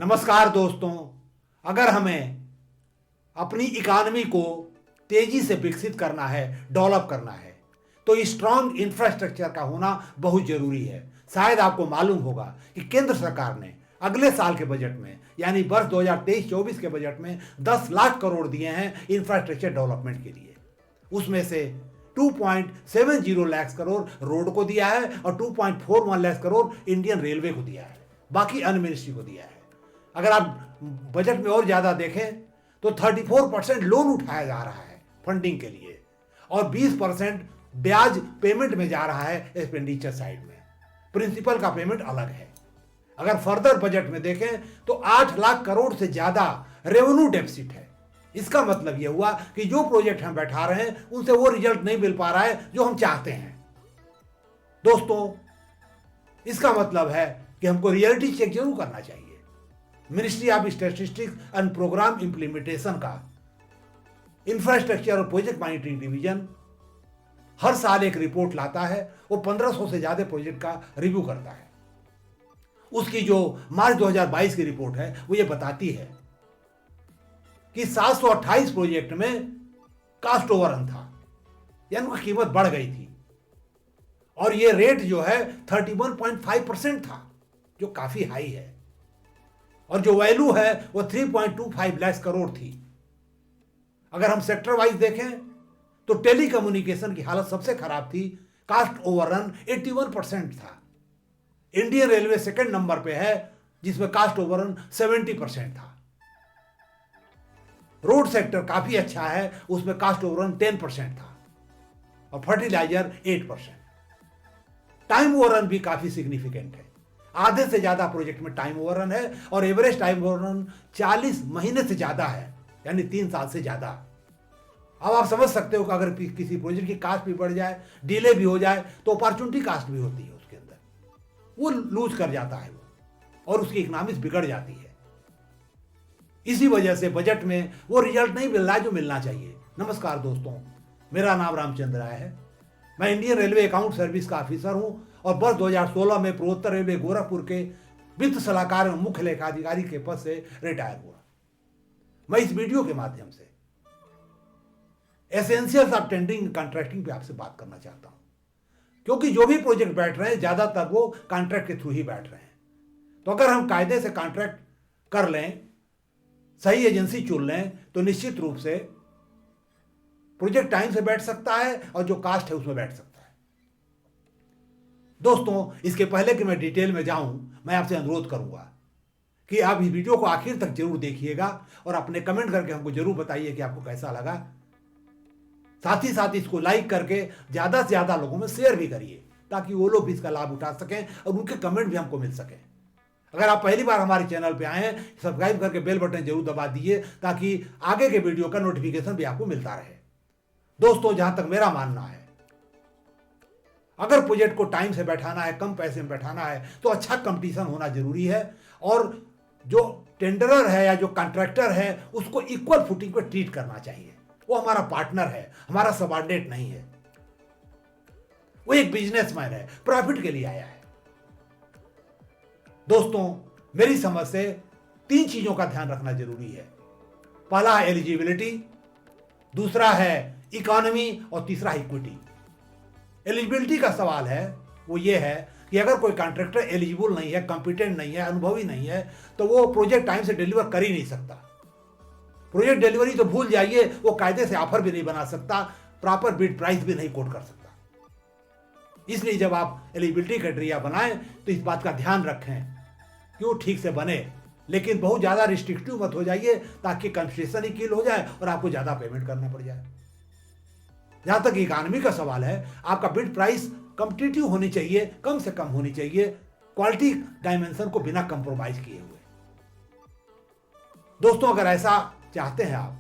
नमस्कार दोस्तों। अगर हमें अपनी इकॉनमी को तेजी से विकसित करना है, डेवलप करना है, तो स्ट्रांग इंफ्रास्ट्रक्चर का होना बहुत जरूरी है। शायद आपको मालूम होगा कि केंद्र सरकार ने अगले साल के बजट में यानी वर्ष 2023-24 के बजट में 10 लाख करोड़ दिए हैं इंफ्रास्ट्रक्चर डेवलपमेंट के लिए। उसमें से 2.70 लाख करोड़ रोड को दिया है और 2.41 लाख करोड़ इंडियन रेलवे को दिया है, बाकी अन्य मिनिस्ट्री को दिया है। अगर आप बजट में और ज्यादा देखें तो 34% लोन उठाया जा रहा है फंडिंग के लिए और 20% ब्याज पेमेंट में जा रहा है एक्सपेंडिचर साइड में। प्रिंसिपल का पेमेंट अलग है। अगर फर्दर बजट में देखें तो 8 लाख करोड़ से ज्यादा रेवेन्यू डेफिसिट है। इसका मतलब यह हुआ कि जो प्रोजेक्ट हम बैठा रहे हैं उनसे वो रिजल्ट नहीं मिल पा रहा है जो हम चाहते हैं। दोस्तों, इसका मतलब है कि हमको रियलिटी चेक जरूर करना चाहिए। Ministry of statistics and programme implementation का इंफ्रास्ट्रक्चर और प्रोजेक्ट मॉनिटरिंग डिवीजन हर साल एक रिपोर्ट लाता है। वो 1500 से ज्यादा प्रोजेक्ट का रिव्यू करता है। उसकी जो मार्च 2022 की रिपोर्ट है वो ये बताती है कि 728 प्रोजेक्ट में कास्ट ओवररन था, यानी उनकी कीमत बढ़ गई थी और ये रेट जो है 31.5% था, जो काफी हाई है। और जो वैल्यू है वो 3.25 लाख करोड़ थी। अगर हम सेक्टर वाइज देखें तो टेलीकम्युनिकेशन की हालत सबसे खराब थी, कास्ट ओवररन 81% था। इंडियन रेलवे सेकंड नंबर पे है जिसमें कास्ट ओवररन 70% था। रोड सेक्टर काफी अच्छा है, उसमें कास्ट ओवररन 10% था और फर्टिलाइजर 8%। टाइम ओवररन भी काफी सिग्निफिकेंट है। आधे से ज्यादा प्रोजेक्ट में टाइम ओवररन है और एवरेज टाइम ओवररन 40 महीने से ज्यादा है, यानी 3 साल से ज्यादा। अब आप समझ सकते हो कि अगर किसी प्रोजेक्ट की कास्ट भी बढ़ जाए, डिले भी हो जाए, तो अपॉर्चुनिटी कास्ट भी होती है उसके अंदर, वो लूज कर जाता है वो और उसकी इकोनॉमिक्स बिगड़ जाती है। इसी वजह से बजट में वो रिजल्ट नहीं मिल रहा है जो मिलना चाहिए। नमस्कार दोस्तों, मेरा नाम रामचंद्र राय है। मैं इंडियन रेलवे अकाउंट सर्विस का ऑफिसर हूं और वर्ष 2016 में पूर्वोत्तर रेलवे गोरखपुर के वित्त सलाहकार एवं मुख्य लेखाधिकारी के पद से रिटायर हुआ। मैं इस वीडियो के माध्यम से एसेंशियल्स ऑफ टेंडरिंग कॉन्ट्रैक्टिंग पे आपसे बात करना चाहता हूं, क्योंकि जो भी प्रोजेक्ट बैठ रहे हैं ज्यादातर वो कॉन्ट्रैक्ट के थ्रू ही बैठ रहे हैं। तो अगर हम कायदे से कॉन्ट्रैक्ट कर लें, सही एजेंसी चुन लें, तो निश्चित रूप से प्रोजेक्ट टाइम से बैठ सकता है और जो कास्ट है उसमें बैठ सकता है। दोस्तों, इसके पहले कि मैं डिटेल में जाऊं, मैं आपसे अनुरोध करूंगा कि आप इस वीडियो को आखिर तक जरूर देखिएगा और अपने कमेंट करके हमको जरूर बताइए कि आपको कैसा लगा। साथ ही साथ इसको लाइक करके ज्यादा से ज्यादा लोगों में शेयर भी करिए ताकि वो लोग भी इसका लाभ उठा सकें और उनके कमेंट भी हमको मिल सके। अगर आप पहली बार हमारे चैनल पे आए हैं, सब्सक्राइब करके बेल बटन जरूर दबा दीजिए ताकि आगे के वीडियो का नोटिफिकेशन भी आपको मिलता रहे। दोस्तों, जहां तक मेरा मानना है, अगर प्रोजेक्ट को टाइम से बैठाना है, कम पैसे में बैठाना है, तो अच्छा कंपटीशन होना जरूरी है और जो टेंडरर है या जो कॉन्ट्रैक्टर है उसको इक्वल फुटिंग पर ट्रीट करना चाहिए। वो हमारा पार्टनर है, हमारा सबऑर्डिनेट नहीं है। वो एक बिजनेसमैन है, प्रॉफिट के लिए आया है। दोस्तों, मेरी समझ से 3 चीजों का ध्यान रखना जरूरी है। पहला है एलिजिबिलिटी, दूसरा है इकोनॉमी और तीसरा इक्विटी। एलिजिबिलिटी का सवाल है वो ये है कि अगर कोई कॉन्ट्रैक्टर एलिजिबल नहीं है, कॉम्पिटेंट नहीं है, अनुभवी नहीं है, तो वो प्रोजेक्ट टाइम से डिलीवर कर ही नहीं सकता। प्रोजेक्ट डिलीवरी तो भूल जाइए, वो कायदे से ऑफर भी नहीं बना सकता, प्रॉपर बिड प्राइस भी नहीं कोट कर सकता। इसलिए जब आप एलिजिबिलिटी क्राइटेरिया बनाएं तो इस बात का ध्यान रखें कि वो ठीक से बने, लेकिन बहुत ज्यादा रिस्ट्रिक्टिव मत हो जाइए ताकि कंसेशन ही किल हो जाए और आपको ज्यादा पेमेंट करना पड़ जाए। जहां तक इकोनॉमी का सवाल है, आपका बिड प्राइस कॉम्पिटिटिव होनी चाहिए, कम से कम होनी चाहिए, क्वालिटी डायमेंशन को बिना कंप्रोमाइज किए हुए। दोस्तों, अगर ऐसा चाहते हैं आप,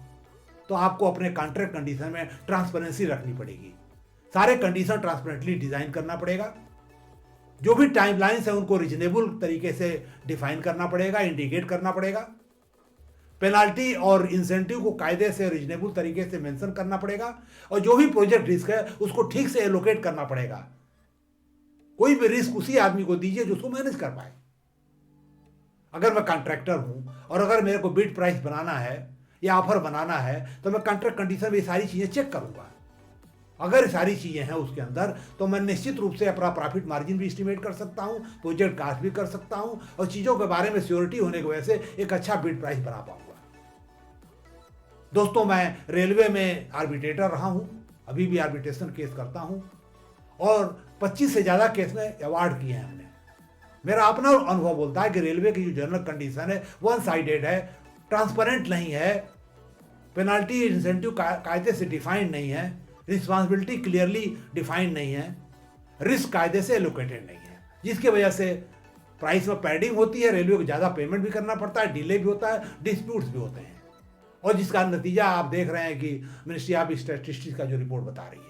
तो आपको अपने कॉन्ट्रैक्ट कंडीशन में ट्रांसपेरेंसी रखनी पड़ेगी। सारे कंडीशन ट्रांसपेरेंटली डिजाइन करना पड़ेगा। जो भी टाइमलाइंस है उनको रीजनेबल तरीके से डिफाइन करना पड़ेगा, इंडिकेट करना पड़ेगा। पेनाल्टी और इंसेंटिव को कायदे से रीजनेबल तरीके से मेंशन करना पड़ेगा और जो भी प्रोजेक्ट रिस्क है उसको ठीक से एलोकेट करना पड़ेगा। कोई भी रिस्क उसी आदमी को दीजिए जो उसको मैनेज कर पाए। अगर मैं कॉन्ट्रैक्टर हूं और अगर मेरे को बिड प्राइस बनाना है या ऑफर बनाना है तो मैं कॉन्ट्रैक्ट कंडीशन में ये सारी चीज़ें चेक करूंगा। अगर सारी चीज़ें हैं उसके अंदर तो मैं निश्चित रूप से अपना प्रॉफिट मार्जिन भी एस्टिमेट कर सकता हूं, प्रोजेक्ट कास्ट भी कर सकता हूं और चीज़ों के बारे में श्योरिटी होने की वजह से एक अच्छा बिड प्राइस बना पाऊंगा। दोस्तों, मैं रेलवे में आर्बिट्रेटर रहा हूं, अभी भी आर्बिट्रेशन केस करता हूं और 25 से ज़्यादा केस में अवार्ड किए हैं हमने। मेरा अपना अनुभव बोलता है कि रेलवे की जो जनरल कंडीशन है वन साइडेड है, ट्रांसपेरेंट नहीं है, पेनाल्टी इंसेंटिव कायदे से डिफाइंड नहीं है, रिस्पॉन्सिबिलिटी क्लियरली डिफाइंड नहीं है, रिस्क कायदे से एलोकेटेड नहीं है, जिसकी वजह से प्राइस में पैडिंग होती है, रेलवे को ज़्यादा पेमेंट भी करना पड़ता है, डिले भी होता है, डिस्प्यूट्स भी होते हैं और जिसका नतीजा आप देख रहे हैं कि मिनिस्ट्री ऑफ स्टैटिस्टिक्स का जो रिपोर्ट बता रही है।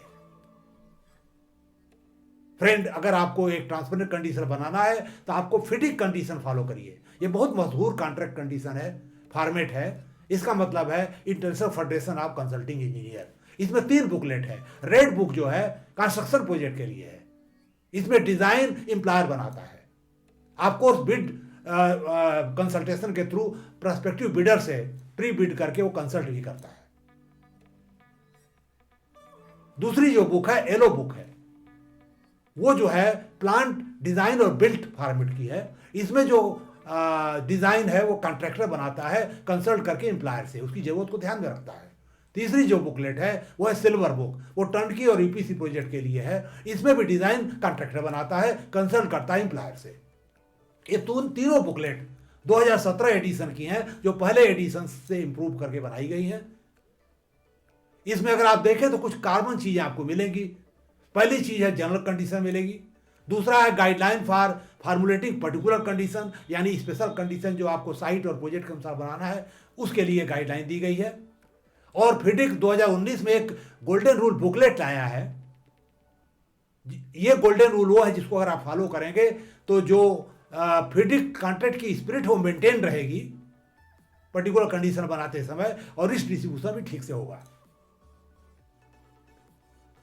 फ्रेंड, अगर आपको एक ट्रांसपेरेंट कंडीशन बनाना है तो आपको फिटिंग कंडीशन फॉलो करिए। ये बहुत मशहूर कॉन्ट्रैक्ट कंडीशन है, फॉर्मेट है। इसका मतलब है international federation of consulting engineer. इसमें 3 बुकलेट है। रेड बुक जो है कंस्ट्रक्शन प्रोजेक्ट के लिए है, इसमें डिजाइन एम्प्लॉयर बनाता है, आपको उस बिड कंसल्टेशन के थ्रू प्रोस्पेक्टिव बिडर से प्री बिड करके वो कंसल्ट भी करता है। दूसरी जो बुक है येलो बुक है, वो जो है प्लांट डिजाइन और बिल्ट फॉर्मेट की है। इसमें जो डिजाइन है वो कॉन्ट्रैक्टर बनाता है कंसल्ट करके एम्प्लॉयर से, उसकी जरूरत को ध्यान में रखता है। तीसरी जो बुकलेट है वो है सिल्वर बुक, वो टर्नकी और ईपीसी प्रोजेक्ट के लिए है। इसमें भी डिजाइन कॉन्ट्रैक्टर बनाता है, कंसल्ट करता है एम्प्लॉयर से। ये तीनों बुकलेट 2017 एडिशन की हैं, जो पहले एडिशन से इंप्रूव करके बनाई गई हैं। इसमें अगर आप देखें तो कुछ कॉमन चीजें आपको मिलेंगी। पहली चीज है जनरल कंडीशन मिलेगी, दूसरा है गाइडलाइन फॉर फार्मुलेटिंग पर्टिकुलर कंडीशन, यानी स्पेशल कंडीशन जो आपको साइट और प्रोजेक्ट के अनुसार बनाना है उसके लिए गाइडलाइन दी गई है। और फिडिक 2019 में एक गोल्डन रूल बुकलेट लाया है। ये गोल्डन रूल वो है जिसको अगर आप फॉलो करेंगे तो जो फिडिक कॉन्ट्रैक्ट की स्पिरिट वो मेंटेन रहेगी पर्टिकुलर कंडीशन बनाते समय, और रिस्क डिस्ट्रीब्यूशन भी ठीक से होगा।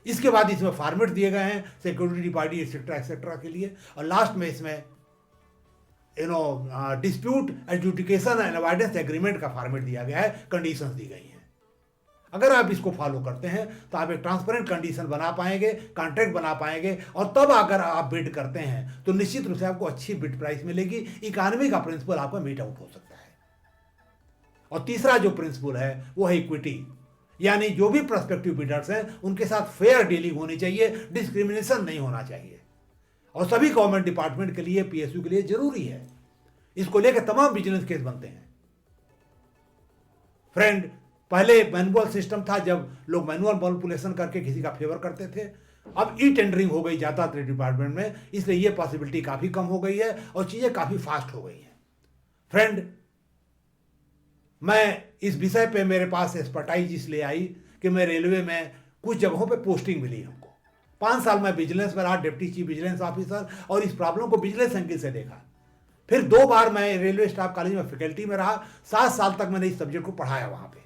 इसके बाद इसमें फॉर्मेट दिए गए हैं सिक्योरिटी पार्टी एक्सेट्रा के लिए, और लास्ट में इसमें dispute adjudication and avoidance agreement का फॉर्मेट दिया गया है, कंडीशंस दी गई हैं। अगर आप इसको फॉलो करते हैं तो आप एक ट्रांसपेरेंट कंडीशन बना पाएंगे, कॉन्ट्रैक्ट बना पाएंगे, और तब अगर आप बिड करते हैं तो निश्चित रूप से आपको अच्छी बिड प्राइस मिलेगी। इकोनॉमी का प्रिंसिपल आपका मीट आउट हो सकता है। और तीसरा जो प्रिंसिपल है वो है इक्विटी, यानी जो भी प्रोस्पेक्टिव बिडर्स हैं उनके साथ फेयर डीलिंग होनी चाहिए, डिस्क्रिमिनेशन नहीं होना चाहिए, और सभी गवर्नमेंट डिपार्टमेंट के लिए, पीएसयू के लिए जरूरी है। इसको लेकर तमाम विजिलेंस केस बनते हैं। फ्रेंड, पहले मैनुअल सिस्टम था, जब लोग मैनुअल मैनिपुलेशन करके किसी का फेवर करते थे। अब ई टेंडरिंग हो गई ज्यादातर डिपार्टमेंट में, इसलिए ये पॉसिबिलिटी काफी कम हो गई है और चीजें काफी फास्ट हो गई हैं। फ्रेंड, मैं इस विषय पे मेरे पास एक्सपर्टाइज इसलिए आई कि मैं रेलवे में कुछ जगहों पे पोस्टिंग मिली हमको। 5 साल मैं विजिलेंस में रहा, डिप्टी चीफ विजिलेंस ऑफिसर, और इस प्रॉब्लम को विजिलेंस एंगल से देखा। फिर 2 बार मैं रेलवे स्टाफ कॉलेज में फैकल्टी में रहा, 7 साल तक मैंने इस सब्जेक्ट को पढ़ाया वहाँ पे।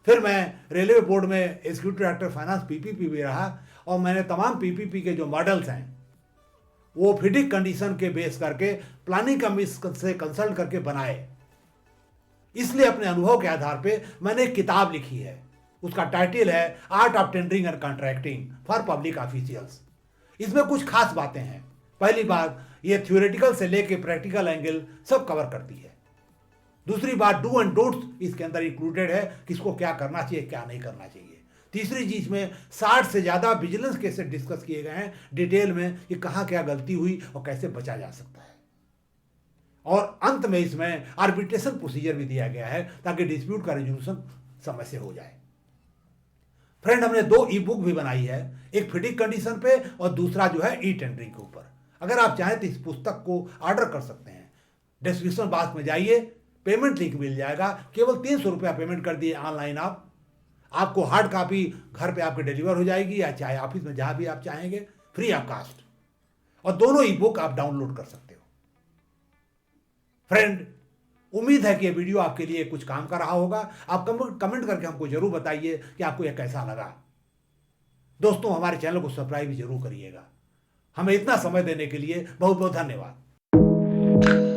फिर मैं रेलवे बोर्ड में एग्जीक्यूटिव डायरेक्टर फाइनेंस पीपीपी भी रहा, और मैंने तमाम पीपीपी के जो मॉडल्स हैं वो फिटिक कंडीशन के बेस करके प्लानिंग कमीशन से कंसल्ट करके बनाए। इसलिए अपने अनुभव के आधार पे मैंने एक किताब लिखी है, उसका टाइटल है art of tendering and contracting for public officials. इसमें कुछ खास बातें हैं। पहली बात, ये थ्योरेटिकल से लेके प्रैक्टिकल एंगल सब कवर करती है। दूसरी बात, डू एंड डोंट्स इसके अंदर इंक्लूडेड है, किसको क्या करना चाहिए, क्या नहीं करना चाहिए। तीसरी चीज में 60 से ज्यादा विजिलेंस केसेस डिस्कस किए गए हैं डिटेल में कि कहाँ क्या गलती हुई और कैसे बचा जा सकता है। और अंत में इसमें आर्बिट्रेशन प्रोसीजर भी दिया गया है ताकि डिस्प्यूट का रेजोल्यूशन समय से हो जाए। फ्रेंड, हमने 2 ई बुक भी बनाई है, एक फिटिक कंडीशन पे और दूसरा जो है ई टेंडरिंग के ऊपर। अगर आप चाहें तो इस पुस्तक को ऑर्डर कर सकते हैं। डिस्क्रिप्शन बॉक्स में जाइए, पेमेंट लिंक मिल जाएगा, केवल 300 रुपया पेमेंट कर दिए ऑनलाइन आपको हार्ड कॉपी घर पे आपके डिलीवर हो जाएगी, या चाहे ऑफिस में जहां भी आप चाहेंगे, फ्री ऑफ कास्ट। और दोनों ई बुक आप डाउनलोड कर सकते हो। फ्रेंड, उम्मीद है कि यह वीडियो आपके लिए कुछ काम का रहा होगा। आप कमेंट करके हमको जरूर बताइए कि आपको यह कैसा लगा। दोस्तों, हमारे चैनल को सब्सक्राइब भी जरूर करिएगा। हमें इतना समय देने के लिए बहुत बहुत धन्यवाद।